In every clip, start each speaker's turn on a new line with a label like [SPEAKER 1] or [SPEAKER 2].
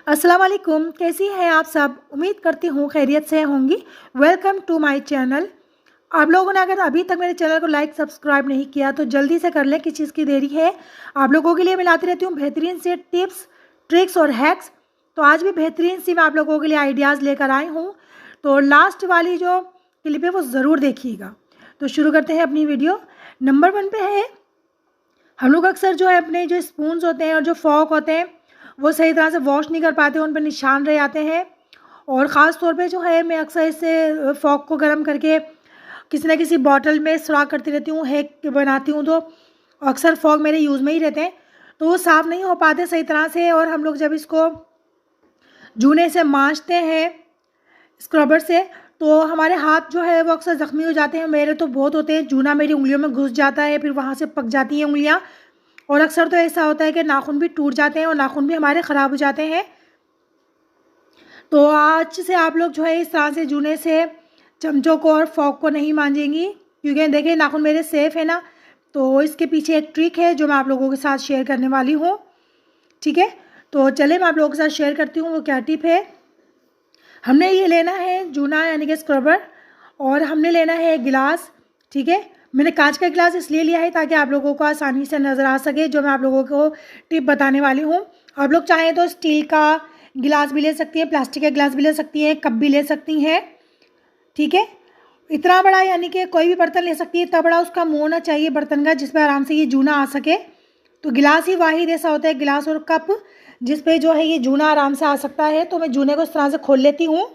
[SPEAKER 1] अस्सलाम वालेकुम, कैसी हैं आप सब। उम्मीद करती हूँ खैरियत से होंगी। Welcome to my channel. आप लोगों ने अगर अभी तक मेरे चैनल को लाइक सब्सक्राइब नहीं किया तो जल्दी से कर लें, किस चीज़ की देरी है। आप लोगों के लिए मैं लाती रहती हूँ बेहतरीन से टिप्स, ट्रिक्स और हैक्स। तो आज भी बेहतरीन सी मैं आप लोगों के लिए आइडियाज़ लेकर आई हूँ। तो लास्ट वाली जो क्लिप है वो ज़रूर देखिएगा। तो शुरू करते हैं अपनी वीडियो। नंबर 1 पे है, हम लोग अक्सर जो है अपने जो स्पून्स होते हैं और जो फॉक होते हैं वो सही तरह से वॉश नहीं कर पाते, उन पर निशान रह जाते हैं। और ख़ास तौर पे जो है मैं अक्सर इससे फॉक को गर्म करके किसी न किसी बॉटल में सुराख करती रहती हूँ, हैक बनाती हूँ। तो अक्सर फॉक मेरे यूज़ में ही रहते हैं, तो वो साफ़ नहीं हो पाते सही तरह से। और हम लोग जब इसको जूने से मांजते हैं स्क्रबर से तो हमारे हाथ जो है वो अक्सर ज़ख्मी हो जाते हैं। मेरे तो बहुत होते हैं, जूना मेरी उंगलियों में घुस जाता है, फिर वहाँ से पक जाती हैं उंगलियाँ। और अक्सर तो ऐसा होता है कि नाखून भी टूट जाते हैं और नाखून भी हमारे ख़राब हो जाते हैं। तो आज से आप लोग जो है इस तरह से जूने से चमचों को और फॉक को नहीं मांजेंगी, क्योंकि देखिए नाखून मेरे सेफ़ है ना। तो इसके पीछे एक ट्रिक है जो मैं आप लोगों के साथ शेयर करने वाली हूँ। ठीक है, तो चले मैं आप लोगों के साथ शेयर करती हूँ वो क्या टिप है। हमने ये लेना है जूना यानी कि स्क्रबर, और हमने लेना है एक गिलास। ठीक है, मैंने कांच का गिलास इसलिए लिया है ताकि आप लोगों को आसानी से नज़र आ सके जो मैं आप लोगों को टिप बताने वाली हूँ। आप लोग चाहें तो स्टील का गिलास भी ले सकती हैं, प्लास्टिक का गिलास भी ले सकती हैं, कप भी ले सकती हैं। ठीक है, इतना बड़ा यानी कि कोई भी बर्तन ले सकती है, इतना बड़ा उसका मुँह होना चाहिए बर्तन का जिस पर आराम से ये जूना आ सके। तो गिलास ही वाहिद ऐसा होता है, गिलास और कप, जिस पे जो है ये जूना आराम से आ सकता है। तो मैं जूने को इस तरह से खोल लेती हूँ,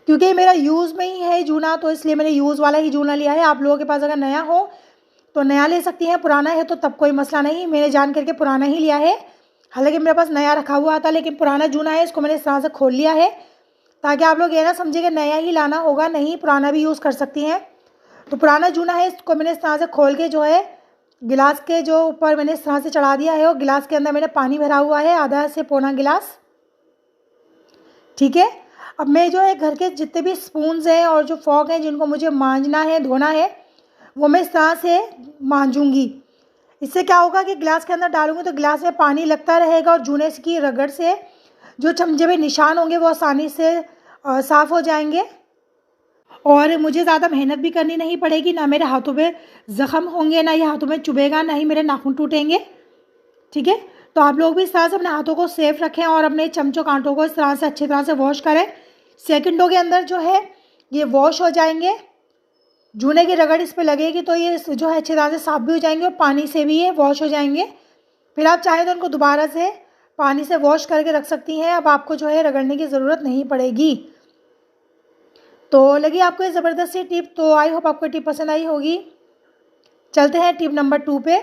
[SPEAKER 1] क्योंकि मेरा यूज़ में ही है जूना, तो इसलिए मैंने यूज़ वाला ही जूना लिया है। आप लोगों के पास अगर नया हो तो नया ले सकती हैं, पुराना है तो तब कोई मसला नहीं। मैंने जान करके पुराना ही लिया है, हालांकि मेरे पास नया रखा हुआ था, लेकिन पुराना जूना है, इसको मैंने इस तरह से खोल लिया है ताकि आप लोग ये ना समझे कि नया ही लाना होगा, नहीं, पुराना भी यूज़ कर सकती हैं। तो पुराना जूना है, इसको मैंने इस तरह से खोल के जो है गिलास के जो ऊपर मैंने इस तरह से चढ़ा दिया है, और गिलास के अंदर मैंने पानी भरा हुआ है, आधा से पौना गिलास। ठीक है, अब मैं जो है घर के जितने भी स्पून्स हैं और जो फॉक हैं जिनको मुझे मांजना है, धोना है, वो मैं इस तरह से मांजूंगी। इससे क्या होगा कि गिलास के अंदर डालूंगी तो गिलास में पानी लगता रहेगा, और जूने की रगड़ से जो चमचे में निशान होंगे वो आसानी से साफ़ हो जाएंगे। और मुझे ज़्यादा मेहनत भी करनी नहीं पड़ेगी, ना मेरे हाथों पे ज़ख़म होंगे, ना ये हाथों में चुभेगा, ना ही मेरे नाखून टूटेंगे। ठीक है, तो आप लोग भी इस तरह से अपने हाथों को सेफ रखें और अपने चमचों कांटों को इस तरह से अच्छी तरह से वॉश करें। सेकंडों के अंदर जो है ये वॉश हो जाएंगे, जूने की रगड़ इस पर लगेगी तो ये जो है अच्छी तरह से साफ़ भी हो जाएंगे और पानी से भी ये वॉश हो जाएंगे। फिर आप चाहें तो उनको दोबारा से पानी से वॉश करके रख सकती हैं, अब आपको जो है रगड़ने की ज़रूरत नहीं पड़ेगी। तो लगी आपको ये ज़बरदस्त सी टिप, तो आई होप आपको टिप पसंद आई होगी। चलते हैं टिप नंबर 2 पे।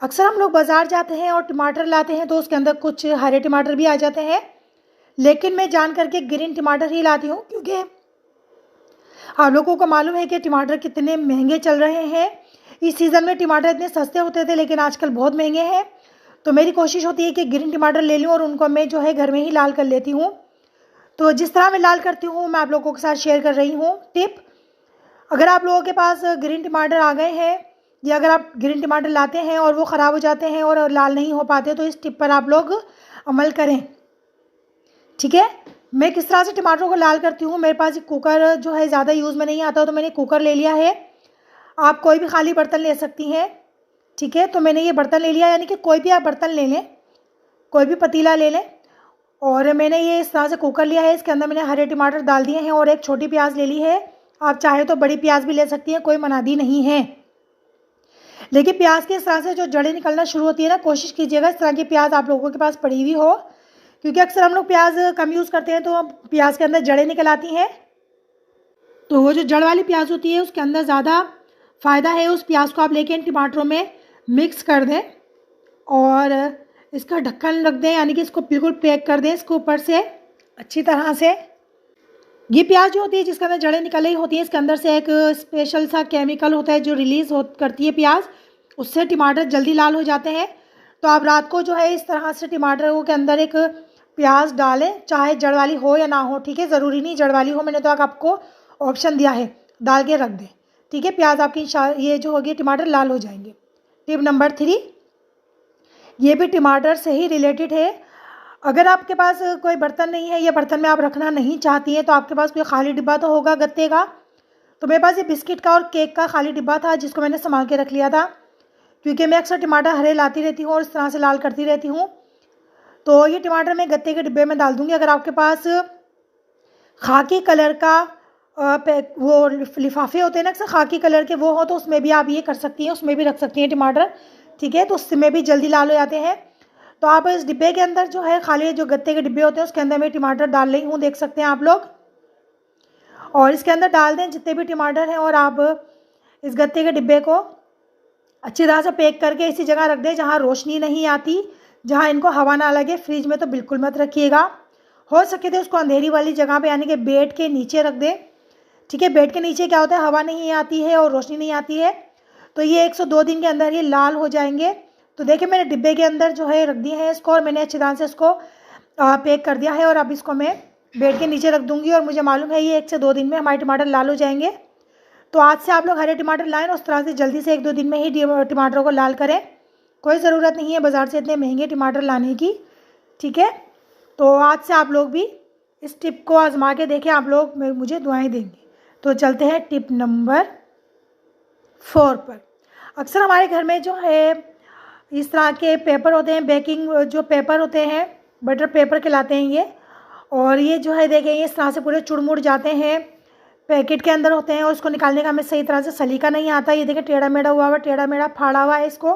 [SPEAKER 1] अक्सर हम लोग बाज़ार जाते हैं और टमाटर लाते हैं तो उसके अंदर कुछ हरे टमाटर भी आ जाते हैं, लेकिन मैं जान करके ग्रीन टमाटर ही लाती हूँ, क्योंकि आप लोगों को मालूम है कि टमाटर कितने महंगे चल रहे हैं। इस सीज़न में टमाटर इतने सस्ते होते थे, लेकिन आजकल बहुत महंगे हैं। तो मेरी कोशिश होती है कि ग्रीन टमाटर ले लूँ और उनको मैं जो है घर में ही लाल कर लेती हूँ। तो जिस तरह मैं लाल करती हूँ मैं आप लोगों के साथ शेयर कर रही हूँ टिप। अगर आप लोगों के पास ग्रीन टमाटर आ गए हैं, या अगर आप ग्रीन टमाटर लाते हैं और वो ख़राब हो जाते हैं और लाल नहीं हो पाते, तो इस टिप पर आप लोग अमल करें। ठीक है, मैं किस तरह से टमाटरों को लाल करती हूँ। मेरे पास एक कुकर जो है ज़्यादा यूज़ में नहीं आता, तो मैंने कुकर ले लिया है। आप कोई भी खाली बर्तन ले सकती हैं। ठीक है, तो मैंने ये बर्तन ले लिया, यानी कि कोई भी आप बर्तन ले लें, कोई भी पतीला ले लें। और मैंने ये इस तरह से कुकर लिया है, इसके अंदर मैंने हरे टमाटर डाल दिए हैं और एक छोटी प्याज ले ली है। आप चाहे तो बड़ी प्याज भी ले सकती हैं, कोई मनादी नहीं है। लेकिन प्याज के इस तरह से जो जड़ें निकलना शुरू होती है ना, कोशिश कीजिएगा इस तरह की प्याज आप लोगों के पास पड़ी हुई हो, क्योंकि अक्सर हम लोग प्याज कम यूज़ करते हैं तो प्याज के अंदर जड़ें निकल आती हैं। तो वो जो जड़ वाली प्याज होती है उसके अंदर ज़्यादा फ़ायदा है। उस प्याज को आप लेके इन टमाटरों में मिक्स कर दें और इसका ढक्कन रख दें, यानी कि इसको बिल्कुल पैक कर दें इसको ऊपर से अच्छी तरह से। ये प्याज जो होती है जिसके अंदर जड़ें निकल रही होती हैं, इसके अंदर से एक स्पेशल सा केमिकल होता है जो रिलीज़ करती है प्याज, उससे टमाटर जल्दी लाल हो जाते हैं। तो आप रात को जो है इस तरह से टमाटरों के अंदर एक प्याज डालें, चाहे जड़ वाली हो या ना हो। ठीक है, ज़रूरी नहीं जड़ वाली हो, मैंने तो आपको ऑप्शन दिया है, डाल के रख दें। ठीक है, प्याज आपकी ये जो होगी टमाटर लाल हो जाएंगे। टिप नंबर 3, ये भी टमाटर से ही रिलेटेड है। अगर आपके पास कोई बर्तन नहीं है या बर्तन में आप रखना नहीं चाहती हैं तो आपके पास कोई खाली डिब्बा तो होगा गत्ते का। तो मेरे पास ये बिस्किट का और केक का खाली डिब्बा था जिसको मैंने संभाल के रख लिया था, क्योंकि मैं अक्सर टमाटर हरे लाती रहती हूँ और इस तरह से लाल करती रहती हूँ। तो ये टमाटर मैं गत्ते के डिब्बे में डाल दूँगी। अगर आपके पास खाकी कलर का वो लिफाफे होते हैं ना अक्सर खाकी कलर के, वो हो तो उसमें भी आप ये कर सकती हैं, उसमें भी रख सकती हैं टमाटर, ठीक है। तो उसमें भी जल्दी लाल हो जाते हैं। तो आप इस डिब्बे के अंदर जो है खाली जो गत्ते के डिब्बे होते हैं उसके अंदर मैं टमाटर डाल रही हूँ, देख सकते हैं आप लोग। और इसके अंदर डाल दें जितने भी टमाटर हैं और आप इस गत्ते के डिब्बे को अच्छी तरह से पैक करके इसी जगह रख दें जहाँ रोशनी नहीं आती, जहाँ इनको हवा ना लगे। फ्रिज में तो बिल्कुल मत रखिएगा, हो सके तो उसको अंधेरी वाली जगह पे यानी कि बेड के नीचे रख दें, ठीक है। बेड के नीचे क्या होता है, हवा नहीं आती है और रोशनी नहीं आती है। तो ये 102 दिन के अंदर ये लाल हो जाएंगे। तो देखिए मैंने डिब्बे के अंदर जो है रख दिए हैं इसको और मैंने अच्छी तरह से इसको पैक कर दिया है और अब इसको मैं बेड के नीचे रख दूँगी और मुझे मालूम है ये 1 से 2 दिन में हमारे टमाटर लाल हो जाएंगे। तो आज से आप लोग हरे टमाटर लाएं और उस तरह से जल्दी से 1-2 दिन में ही टमाटरों को लाल करें। कोई ज़रूरत नहीं है बाज़ार से इतने महंगे टमाटर लाने की, ठीक है। तो आज से आप लोग भी इस टिप को आजमा के देखें, आप लोग मुझे दुआएं देंगे। तो चलते हैं टिप नंबर 4 पर। अक्सर हमारे घर में जो है इस तरह के पेपर होते हैं, बेकिंग जो पेपर होते हैं, बटर पेपर कहलाते हैं ये। और ये जो है देखें इस तरह से पूरे चुड़मुड़ जाते हैं, पैकेट के अंदर होते हैं और उसको निकालने का हमें सही तरह से सलीका नहीं आता। ये देखें टेढ़ा मेढ़ा हुआ हुआ, टेढ़ा मेढ़ा फाड़ा हुआ है इसको।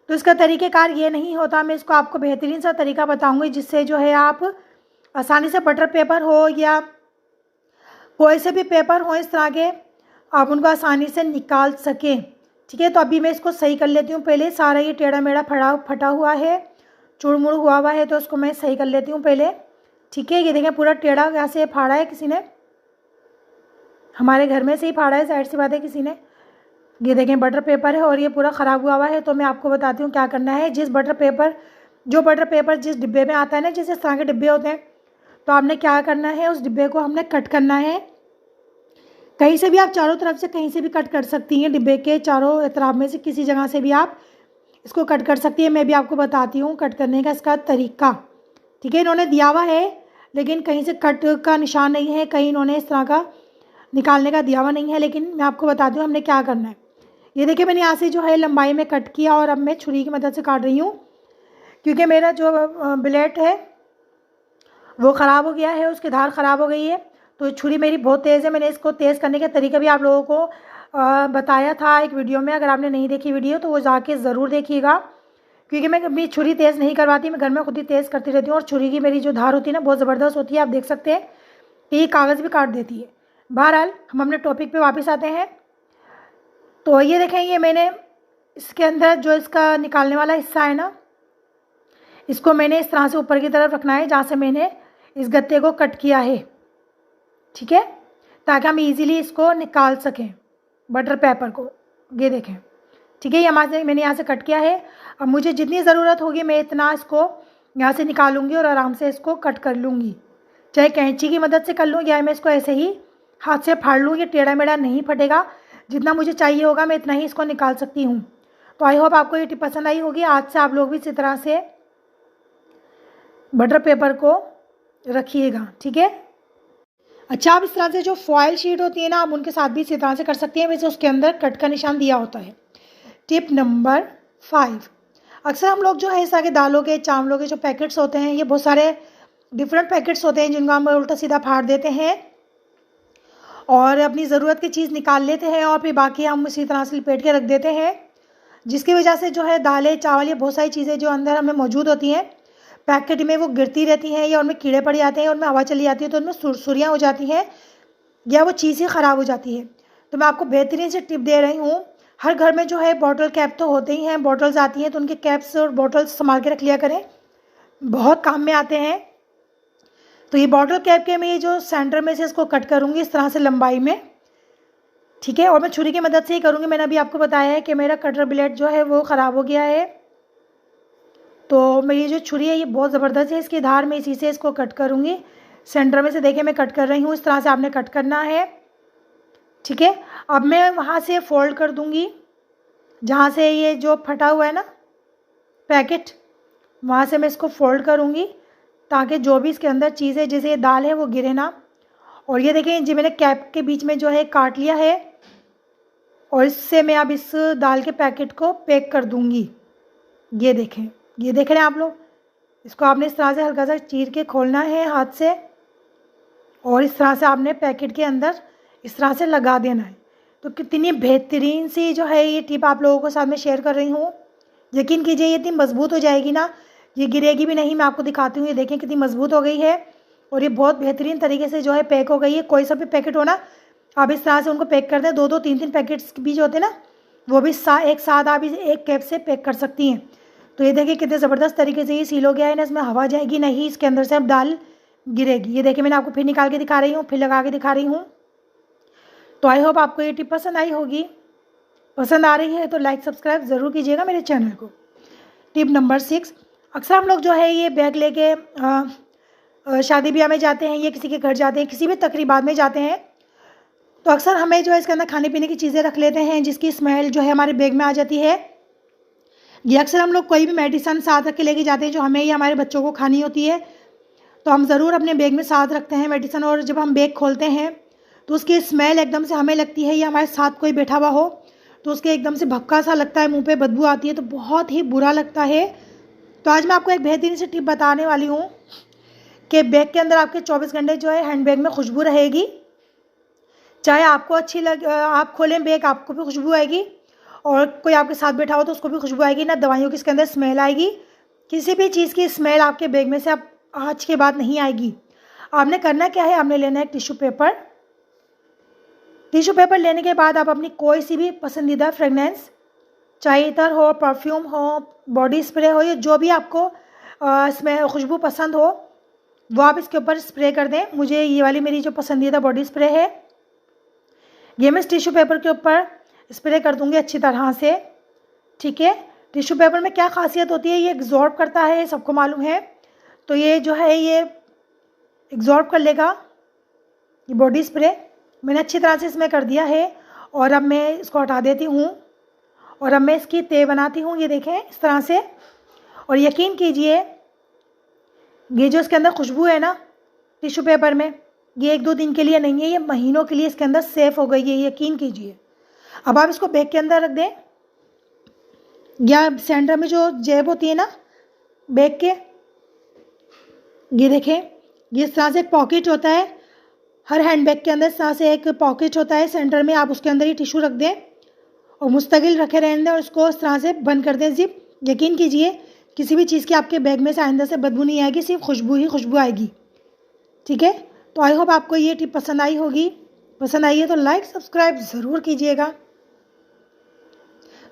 [SPEAKER 1] तो इसका तरीक़ेकार ये नहीं होता, मैं इसको आपको बेहतरीन सा तरीका बताऊंगी जिससे जो है आप आसानी से बटर पेपर हो या कोई से भी पेपर हो इस तरह के, आप उनको आसानी से निकाल सकें, ठीक है। तो अभी मैं इसको सही कर लेती हूँ। पहले सारा ये टेढ़ा मेढ़ा फटा हुआ है, चुड़मुड़ हुआ हुआ है, तो उसको मैं सही कर लेती हूँ पहले, ठीक है। ये देखें पूरा टेढ़ा कैसे फाड़ा है, किसी ने हमारे घर में से ही फाड़ा है, साइड से बात है किसी ने। ये देखें बटर पेपर है और ये पूरा ख़राब हुआ हुआ है। तो मैं आपको बताती हूँ क्या करना है। जो बटर पेपर जिस डिब्बे में आता है ना, जिस तरह के डिब्बे होते हैं, तो आपने क्या करना है, उस डिब्बे को हमने कट करना है। कहीं से भी आप चारों तरफ से कहीं से भी कट कर सकती हैं, डिब्बे के चारों एतराफ़ में से किसी जगह से भी आप इसको कट कर सकती हैं। मैं भी आपको बताती हूँ कट करने का इसका तरीका, ठीक है। इन्होंने दिया हुआ है लेकिन कहीं से कट का निशान नहीं है, कहीं इन्होंने इस तरह का निकालने का दिया हुआ नहीं है। लेकिन मैं आपको बताती हूँ हमने क्या करना है। ये देखिए मैंने यहाँ से जो है लंबाई में कट किया और अब मैं छुरी की मदद से काट रही हूँ, क्योंकि मेरा जो ब्लेड है वो ख़राब हो गया है, उसकी धार ख़राब हो गई है। तो छुरी मेरी बहुत तेज़ है। मैंने इसको तेज़ करने का तरीका भी आप लोगों को बताया था एक वीडियो में। अगर आपने नहीं देखी वीडियो तो वो जाके ज़रूर देखिएगा, क्योंकि मैं कभी छुरी तेज़ नहीं करवाती, मैं घर में खुद ही तेज़ करती रहती हूँ। और छुरी की मेरी जो धार होती है ना बहुत ज़बरदस्त होती है, आप देख सकते हैं कि ये कागज़ भी काट देती है। बहरहाल हम अपने टॉपिक पे वापस आते हैं। तो ये देखें ये मैंने इसके अंदर जो इसका निकालने वाला हिस्सा है ना, इसको मैंने इस तरह से ऊपर की तरफ रखना है जहाँ से मैंने इस गत्ते को कट किया है, ठीक है, ताकि हम इजीली इसको निकाल सकें बटर पेपर को। ये देखें, ठीक है, ये मैंने यहाँ से कट किया है। अब मुझे जितनी ज़रूरत होगी मैं इतना इसको यहाँ से निकालूंगी और आराम से इसको कट कर लूँगी, चाहे कैंची की मदद से कर लूँ या मैं इसको ऐसे ही हाथ से फाड़ लूँ। ये टेढ़ा मेढ़ा नहीं फटेगा, जितना मुझे चाहिए होगा मैं इतना ही इसको निकाल सकती हूँ। तो आई होप आपको ये टिप पसंद आई होगी। आज से आप लोग भी इसी तरह से बटर पेपर को रखिएगा, ठीक है। अच्छा, आप इस तरह से जो फॉयल शीट होती है ना, आप उनके साथ भी इसी तरह से कर सकती हैं, वैसे उसके अंदर कट का निशान दिया होता है। टिप नंबर 5, अक्सर हम लोग जो है इस तरह के दालों के चावलों के जो पैकेट्स होते हैं, ये बहुत सारे डिफरेंट पैकेट्स होते हैं जिनको हम उल्टा सीधा फाड़ देते हैं और अपनी ज़रूरत की चीज़ निकाल लेते हैं और फिर बाकी हम इसी तरह से लपेट के रख देते हैं, जिसकी वजह से जो है दालें चावल ये बहुत सारी चीज़ें जो अंदर हमें मौजूद होती हैं पैकेट में वो गिरती रहती हैं या उनमें कीड़े पड़ जाते हैं, उनमें हवा चली जाती है तो उनमें सुरसुरियाँ हो जाती हैं या वो चीज़ ही ख़राब हो जाती है। तो मैं आपको बेहतरीन से टिप दे रही हूँ। हर घर में जो है बॉटल कैप तो होते ही हैं, बॉटल्स आती हैं तो उनके कैप्स और बॉटल्स संभाल के रख लिया करें, बहुत काम में आते हैं। तो ये बॉटल कैप के मैं ये जो सेंटर में से इसको कट करूँगी इस तरह से लंबाई में, ठीक है, और मैं छुरी की मदद से ही करूँगी। मैंने अभी आपको बताया है कि मेरा कटर ब्लेड जो है वो ख़राब हो गया है, तो मेरी जो छुरी है ये बहुत ज़बरदस्त है, इसकी धार में इसी से इसको कट करूँगी। सेंटर में से देखिए मैं कट कर रही हूँ, इस तरह से आपने कट करना है, ठीक है। अब मैं वहाँ से फोल्ड कर दूँगी जहाँ से ये जो फटा हुआ है ना पैकेट, वहाँ से मैं इसको फोल्ड करूँगी ताकि जो भी इसके अंदर चीज़ है, जैसे ये दाल है, वो गिरे ना। और ये देखें जी, मैंने कैप के बीच में जो है काट लिया है और इससे मैं अब इस दाल के पैकेट को पैक कर दूंगी। ये देखें, ये देख रहे हैं आप लोग, इसको आपने इस तरह से हल्का सा चीर के खोलना है हाथ से और इस तरह से आपने पैकेट के अंदर इस तरह से लगा देना है। तो कितनी बेहतरीन सी जो है ये टिप आप लोगों के साथ में शेयर कर रही हूँ। यकीन कीजिए ये इतनी मज़बूत हो जाएगी ना, ये गिरेगी भी नहीं। मैं आपको दिखाती हूँ, ये देखें कितनी मज़बूत हो गई है और ये बहुत बेहतरीन तरीके से जो है पैक हो गई है। कोई सा भी पैकेट हो ना, आप इस तरह से उनको पैक कर दें। 2-2, 3-3 पैकेट्स भी जो होते हैं ना, वो भी एक साथ आप एक कैप से पैक कर सकती हैं। तो ये देखिए कितने ज़बरदस्त तरीके से ये सील हो गया है ना, इसमें हवा जाएगी नहीं, इसके अंदर से अब दाल गिरेगी। ये देखिए मैंने आपको फिर निकाल के दिखा रही हूँ, फिर लगा के दिखा रही हूँ। तो आई होप आपको ये टिप पसंद आई होगी। पसंद आ रही है तो लाइक सब्सक्राइब ज़रूर कीजिएगा मेरे चैनल को। टिप नंबर 6, अक्सर हम लोग जो है ये बैग लेके शादी ब्याह में जाते हैं या किसी के घर जाते हैं, किसी भी तकरीबात में जाते हैं, तो अक्सर हमें जो है इसके अंदर खाने पीने की चीज़ें रख लेते हैं जिसकी स्मेल जो है हमारे बैग में आ जाती है। ये अक्सर हम लोग कोई भी मेडिसिन साथ रख के लेके जाते हैं जो हमें या हमारे बच्चों को खानी होती है, तो हम ज़रूर अपने बैग में साथ रखते हैं मेडिसिन। और जब हम बैग खोलते हैं तो उसकी स्मेल एकदम से हमें लगती है या हमारे साथ कोई बैठा हुआ हो तो उसके एकदम से भक्का सा लगता है, मुंह पे बदबू आती है, तो बहुत ही बुरा लगता है। तो आज मैं आपको एक बेहतरीन सी टिप बताने वाली हूँ कि बैग के अंदर आपके 24 घंटे जो है हैंड बैग में खुशबू रहेगी। चाहे आपको अच्छी आप खोलें बैग, आपको भी खुशबू आएगी और कोई आपके साथ बैठा हो तो उसको भी खुशबू आएगी। ना दवाइयों की इसके अंदर स्मेल आएगी, किसी भी चीज़ की स्मेल आपके बैग में से अब आज के बाद नहीं आएगी। आपने करना क्या है, आपने लेना है टिश्यू पेपर। टिश्यू पेपर लेने के बाद आप अपनी कोई सी भी पसंदीदा फ्रेगनेंस, चाहे इतर हो, परफ्यूम हो, बॉडी स्प्रे हो, या जो भी आपको इसमें खुशबू पसंद हो, वो आप इसके ऊपर स्प्रे कर दें। मुझे ये वाली मेरी जो पसंदीदा बॉडी स्प्रे है, ये मैं इस टिश्यू पेपर के ऊपर स्प्रे कर दूँगी अच्छी तरह से। ठीक है, टिश्यू पेपर में क्या खासियत होती है, ये एब्जॉर्ब करता है, सबको मालूम है। तो ये जो है ये एब्जॉर्ब कर लेगा ये बॉडी स्प्रे। मैंने अच्छी तरह से इसमें कर दिया है और अब मैं इसको हटा देती हूँ और अब मैं इसकी तय बनाती हूँ। ये देखें इस तरह से। और यकीन कीजिए ये जो इसके अंदर खुशबू है ना टिश्यू पेपर में, ये 1-2 दिन के लिए नहीं है, ये महीनों के लिए इसके अंदर सेफ हो गई है, यकीन कीजिए। अब आप इसको बैग के अंदर रख दें या सेंटर में जो जेब होती है ना बैग के, ये देखें ये इस तरह से एक पॉकेट होता है, हर हैंड बैग के अंदर इस तरह से एक पॉकेट होता है सेंटर में। आप उसके अंदर ही टिश्यू रख दें और मुस्तकिल रखे रहने दें और उसको इस तरह से बंद कर दें जिप। यकीन कीजिए किसी भी चीज़ की आपके बैग में से आइंदा से बदबू नहीं आएगी, सिर्फ खुशबू ही खुशबू आएगी। ठीक है, तो आई होप आपको ये टिप पसंद आई होगी। पसंद आई है तो लाइक सब्सक्राइब ज़रूर कीजिएगा।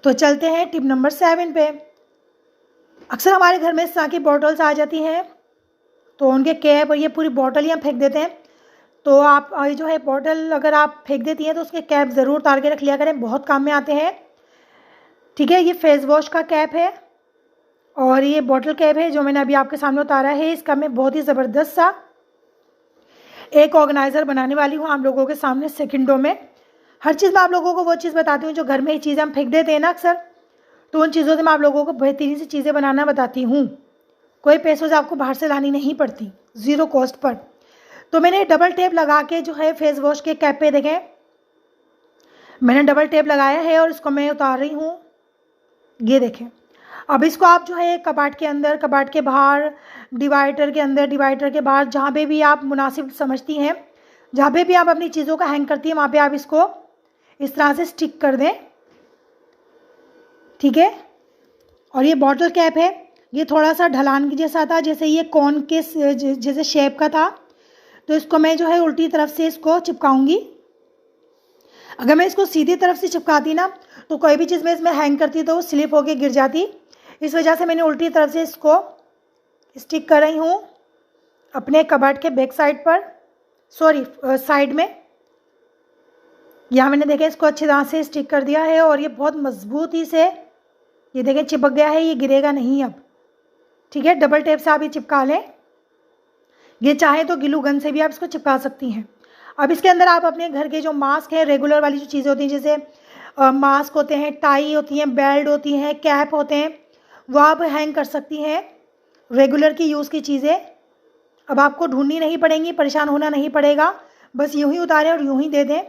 [SPEAKER 1] तो चलते हैं टिप नंबर 7 पे। अक्सर हमारे घर में इस तरह की बॉटल्स आ जाती हैं तो उनके कैप और ये पूरी बॉटल ही हम फेंक देते हैं। तो आप ये जो है बॉटल अगर आप फेंक देती हैं तो उसके कैप ज़रूर उतार के रख लिया करें, बहुत काम में आते हैं। ठीक है, ये फेस वॉश का कैप है और ये बॉटल कैप है जो मैंने अभी आपके सामने उतारा है। इसका मैं बहुत ही ज़बरदस्त सा एक ऑर्गेनाइज़र बनाने वाली हूँ आप लोगों के सामने सेकंडों में। हर चीज़ मैं आप लोगों को वो चीज़ बताती हूँ जो घर में ही चीज़ें हम फेंक देते हैं ना अक्सर, तो उन चीज़ों से मैं आप लोगों को बेहतरीन सी चीज़ें बनाना बताती हूँ। कोई पैसों से आपको बाहर से लानी नहीं पड़ती, ज़ीरो कॉस्ट पर। तो मैंने डबल टेप लगा के जो है फेस वॉश के कैप पे देखें मैंने डबल टेप लगाया है और इसको मैं उतार रही हूँ। ये देखें, अब इसको आप जो है कबाट के अंदर, कबाट के बाहर, डिवाइडर के अंदर, डिवाइडर के बाहर, जहाँ पे भी आप मुनासिब समझती हैं, जहाँ पे भी आप अपनी चीज़ों का हैंग करती हैं, वहाँ पे आप इसको इस तरह से स्टिक कर दें। ठीक है, और ये बॉटल कैप है, ये थोड़ा सा ढलान के जैसा था, जैसे ये कोन के जैसे शेप का था। तो इसको मैं जो है उल्टी तरफ से इसको चिपकाऊंगी। अगर मैं इसको सीधी तरफ से चिपकाती ना तो कोई भी चीज़ मैं इसमें हैंग करती तो वो स्लिप होके गिर जाती। इस वजह से मैंने उल्टी तरफ से इसको स्टिक कर रही हूँ अपने कबर्ड के बैक साइड पर, सॉरी साइड में। यहाँ मैंने देखे इसको अच्छी तरह से स्टिक कर दिया है और ये बहुत मजबूती से ये देखें चिपक गया है, ये गिरेगा नहीं अब। ठीक है, डबल टेप से आप ये चिपका लें। ये चाहे तो ग्लू गन से भी आप इसको चिपका सकती हैं। अब इसके अंदर आप अपने घर के जो मास्क हैं, रेगुलर वाली जो चीज़ें होती हैं, जैसे मास्क होते हैं, टाई होती हैं, बेल्ट होती हैं, कैप होते हैं, वो आप हैंग कर सकती हैं। रेगुलर की यूज़ की चीज़ें अब आपको ढूंढनी नहीं पड़ेंगी, परेशान होना नहीं पड़ेगा, बस यूं ही उतारें और यूं ही दे दें।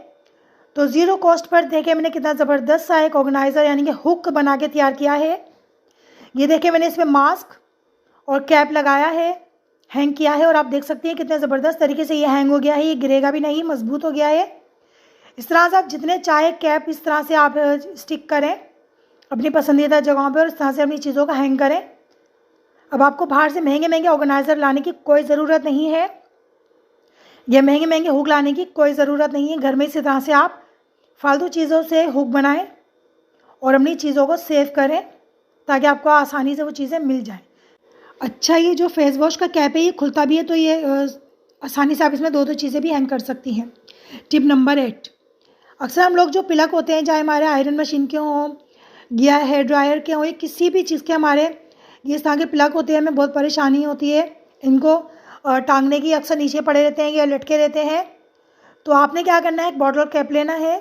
[SPEAKER 1] तो ज़ीरो कॉस्ट पर देखिए मैंने कितना ज़बरदस्त सा एक ऑर्गेनाइज़र यानी कि हुक बना के तैयार किया है। ये देखिए मैंने इसमें मास्क और कैप लगाया है, हैंग किया है, और आप देख सकते हैं कितने ज़बरदस्त तरीके से ये हैंग हो गया है, ये गिरेगा भी नहीं, मजबूत हो गया है। इस तरह से आप जितने चाहे कैप इस तरह से आप स्टिक करें अपनी पसंदीदा जगहों पर और इस तरह से अपनी चीज़ों का हैंग करें। अब आपको बाहर से महंगे महंगे ऑर्गेनाइज़र लाने की कोई ज़रूरत नहीं है, या महंगे महंगे हुक लाने की कोई ज़रूरत नहीं है। घर में इसी तरह से आप फालतू चीज़ों से हुक बनाएं और अपनी चीज़ों को सेव करें ताकि आपको आसानी से वो चीज़ें मिल जाएं। अच्छा, ये जो फेस वॉश का कैप है ये खुलता भी है, तो ये आसानी से आप इसमें दो चीज़ें भी हैंग कर सकती हैं। टिप नंबर 8, अक्सर हम लोग जो प्लग होते हैं, चाहे हमारे आयरन मशीन के हों या हेयर ड्रायर के हों, किसी भी चीज़ के हमारे ये इस तरह के प्लग होते हैं, हमें बहुत परेशानी होती है इनको टांगने की, अक्सर नीचे पड़े रहते हैं या लटके रहते हैं। तो आपने क्या करना है, एक बॉटल कैप लेना है।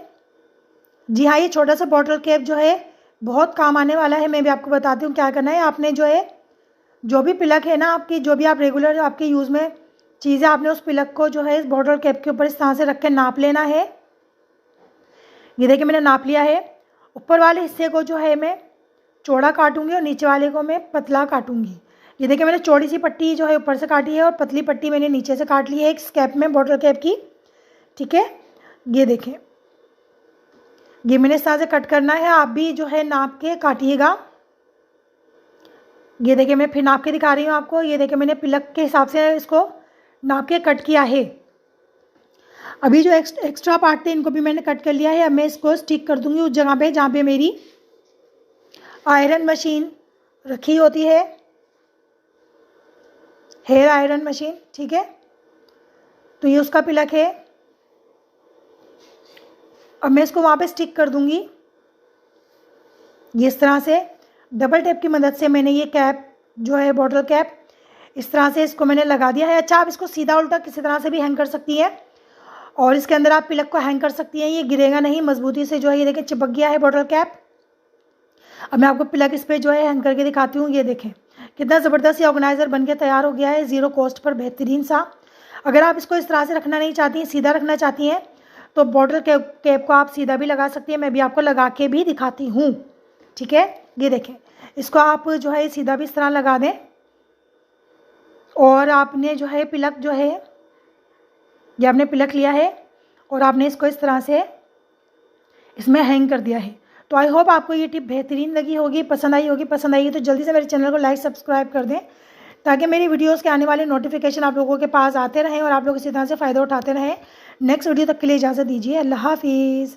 [SPEAKER 1] जी हाँ, ये छोटा सा बॉटल कैप जो है बहुत काम आने वाला है। मैं भी आपको बताती हूँ क्या करना है। आपने जो है जो भी प्लग है ना आपकी, जो भी आप रेगुलर आपके यूज़ में चीज़ें, आपने उस प्लग को जो है इस बॉटल कैप के ऊपर इस तरह से रख के नाप लेना है। ये देखिए मैंने नाप लिया है। ऊपर वाले हिस्से को जो है मैं चौड़ा काटूंगी और नीचे वाले को मैं पतला काटूंगी। ये देखिए मैंने चौड़ी सी पट्टी जो है ऊपर से काटी है और पतली पट्टी मैंने नीचे से काट ली है इस कैप में, बॉटल कैप की। ठीक है, ये देखें, ये मैंने इस तरह से कट करना है। आप भी जो है नाप के काटिएगा। ये देखिए मैं फिर नाप के दिखा रही हूँ आपको। ये देखिए मैंने प्लग के हिसाब से इसको नाप के कट किया है। अभी जो एक्स्ट्रा पार्ट थे इनको भी मैंने कट कर लिया है। अब मैं इसको स्टिक कर दूंगी उस जगह पे जहाँ पे मेरी आयरन मशीन रखी होती है, हेयर आयरन मशीन। ठीक है, तो ये उसका प्लग है। अब मैं इसको वहाँ पे स्टिक कर दूंगी। ये इस तरह से डबल टेप की मदद से मैंने ये कैप जो है बॉटल कैप इस तरह से इसको मैंने लगा दिया है। अच्छा, आप इसको सीधा उल्टा किसी तरह से भी हैंग कर सकती हैं और इसके अंदर आप प्लग को हैंग कर सकती हैं। ये गिरेगा नहीं, मजबूती से जो है ये देखिए चिपक गया है बॉटल कैप। अब मैं आपको प्लग इस पर जो है हैंग करके दिखाती हूँ। ये देखें कितना ज़बरदस्त ये ऑर्गेनाइज़र बन के तैयार हो गया है, ज़ीरो कॉस्ट पर बेहतरीन सा। अगर आप इसको इस तरह से रखना नहीं चाहती हैं, सीधा रखना चाहती हैं, तो बॉटल कैप को आप सीधा भी लगा सकती हैं। मैं भी आपको लगा के भी दिखाती हूँ। ठीक है, ये देखें, इसको आप जो है सीधा भी इस तरह लगा दें और आपने जो है प्लग जो है ये आपने प्लग लिया है और आपने इसको इस तरह से इसमें हैंग कर दिया है। तो आई होप आपको ये टिप बेहतरीन लगी होगी, पसंद आई होगी। पसंद आई तो जल्दी से मेरे चैनल को लाइक सब्सक्राइब कर दें ताकि मेरी वीडियोस के आने वाले नोटिफिकेशन आप लोगों के पास आते रहें और आप लोग इसी तरह से फ़ायदा उठाते रहें। नेक्स्ट वीडियो तक के लिए इजाज़त दीजिए। अल्लाह हाफिज़।